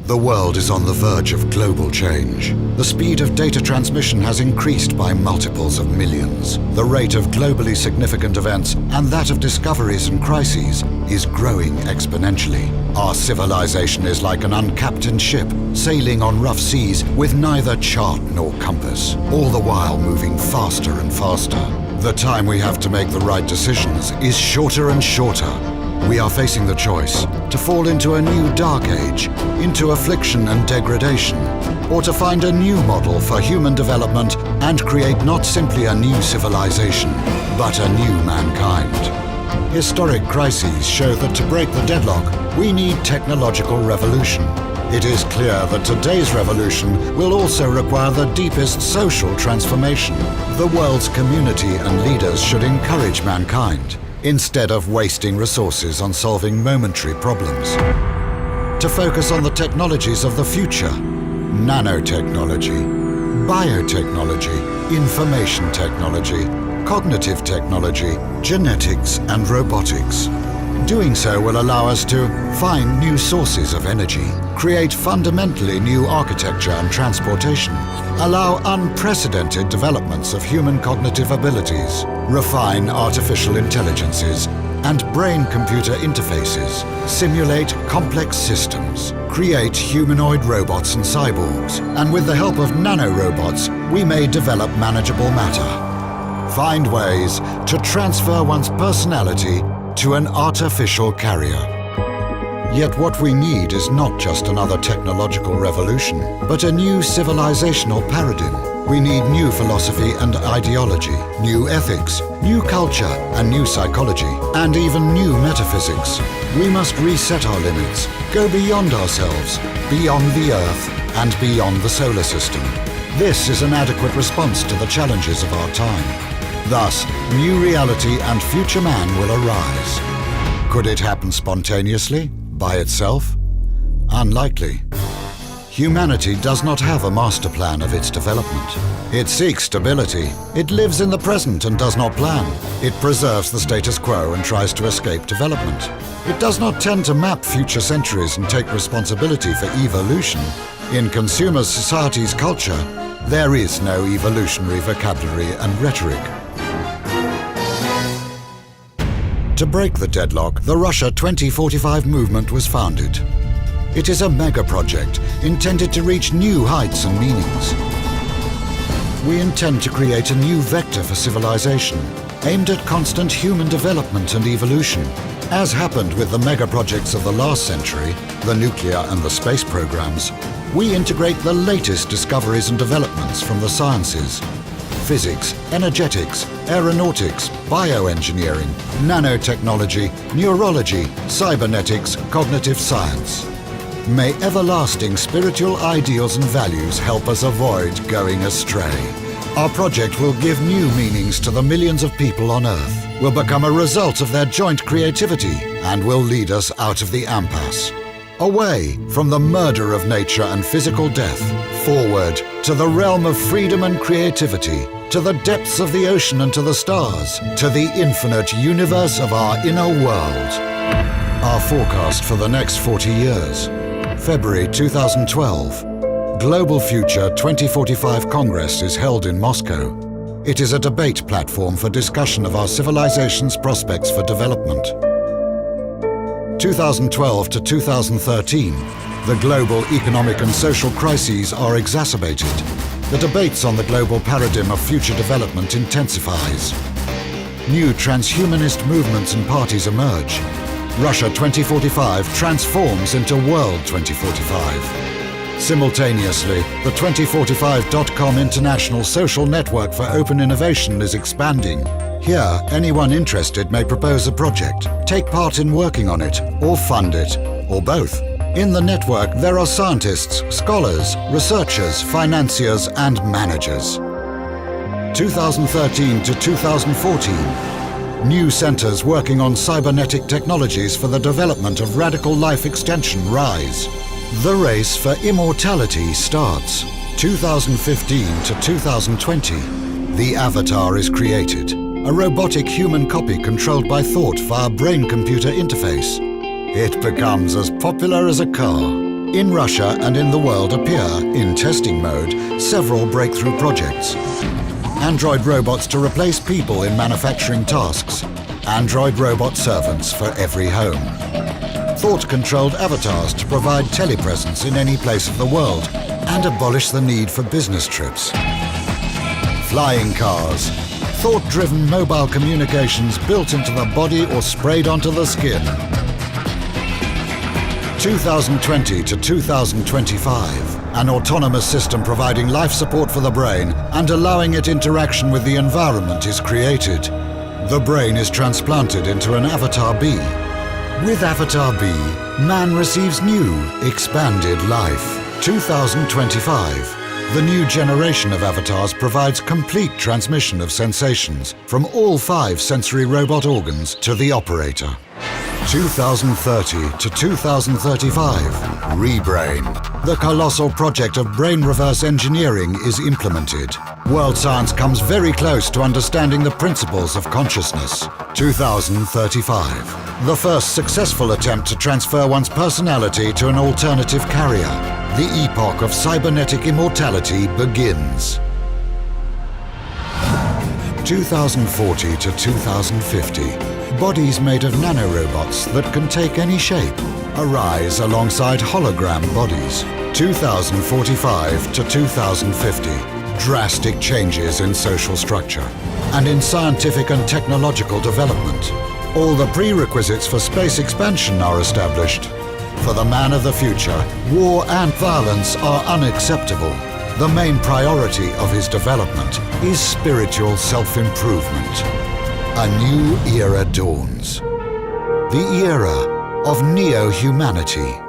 The world is on the verge of global change. The speed of data transmission has increased by multiples of millions. The rate of globally significant events and that of discoveries and crises is growing exponentially. Our civilization is like an uncaptained ship sailing on rough seas with neither chart nor compass, all the while moving faster and faster. The time we have to make the right decisions is shorter and shorter. We are facing the choice to fall into a new dark age, into affliction and degradation, or to find a new model for human development and create not simply a new civilization, but a new mankind. Historic crises show that to break the deadlock, we need technological revolution. It is clear that today's revolution will also require the deepest social transformation. The world's community and leaders should encourage mankind, instead of wasting resources on solving momentary problems, to focus on the technologies of the future: nanotechnology, biotechnology, information technology, cognitive technology, genetics and robotics. Doing so will allow us to find new sources of energy, create fundamentally new architecture and transportation, allow unprecedented developments of human cognitive abilities, refine artificial intelligences and brain-computer interfaces, simulate complex systems, create humanoid robots and cyborgs, and with the help of nanorobots, we may develop manageable matter. Find ways to transfer one's personality to an artificial carrier. Yet what we need is not just another technological revolution, but a new civilizational paradigm. We need new philosophy and ideology, new ethics, new culture and new psychology, and even new metaphysics. We must reset our limits, go beyond ourselves, beyond the Earth and beyond the solar system. This is an adequate response to the challenges of our time. Thus, new reality and future man will arise. Could it happen spontaneously, by itself? Unlikely. Humanity does not have a master plan of its development. It seeks stability. It lives in the present and does not plan. It preserves the status quo and tries to escape development. It does not tend to map future centuries and take responsibility for evolution. In consumer society's culture, there is no evolutionary vocabulary and rhetoric. To break the deadlock, the Russia 2045 movement was founded. It is a mega-project intended to reach new heights and meanings. We intend to create a new vector for civilization, aimed at constant human development and evolution. As happened with the mega-projects of the last century, the nuclear and the space programs, we integrate the latest discoveries and developments from the sciences: physics, energetics, aeronautics, bioengineering, nanotechnology, neurology, cybernetics, cognitive science. May everlasting spiritual ideals and values help us avoid going astray. Our project will give new meanings to the millions of people on Earth, will become a result of their joint creativity, and will lead us out of the impasse. Away from the murder of nature and physical death, forward to the realm of freedom and creativity, to the depths of the ocean and to the stars, to the infinite universe of our inner world. Our forecast for the next 40 years. February 2012. Global Future 2045 Congress is held in Moscow. It is a debate platform for discussion of our civilization's prospects for development. 2012 to 2013, the global economic and social crises are exacerbated. The debates on the global paradigm of future development intensifies. New transhumanist movements and parties emerge. Russia 2045 transforms into World 2045. Simultaneously, the 2045.com international social network for open innovation is expanding. Here, anyone interested may propose a project, take part in working on it, or fund it, or both. In the network, there are scientists, scholars, researchers, financiers, and managers. 2013 to 2014. New centers working on cybernetic technologies for the development of radical life extension rise. The race for immortality starts. 2015 to 2020. The avatar is created. A robotic human copy controlled by thought via brain-computer interface. It becomes as popular as a car. In Russia and in the world appear, in testing mode, several breakthrough projects. Android robots to replace people in manufacturing tasks. Android robot servants for every home. Thought-controlled avatars to provide telepresence in any place of the world and abolish the need for business trips. Flying cars. Thought-driven mobile communications built into the body or sprayed onto the skin. 2020 to 2025. An autonomous system providing life support for the brain and allowing it interaction with the environment is created. The brain is transplanted into an Avatar B. With Avatar B, man receives new, expanded life. 2025. The new generation of avatars provides complete transmission of sensations from all 5 sensory robot organs to the operator. 2030 to 2035. Rebrain. The colossal project of brain reverse engineering is implemented. World science comes very close to understanding the principles of consciousness. 2035. The first successful attempt to transfer one's personality to an alternative carrier. The epoch of cybernetic immortality begins. 2040 to 2050. Bodies made of nanorobots that can take any shape arise alongside hologram bodies. 2045 to 2050. Drastic changes in social structure and in scientific and technological development. All the prerequisites for space expansion are established. For the man of the future, war and violence are unacceptable. The main priority of his development is spiritual self-improvement. A new era dawns. The era of neo-humanity.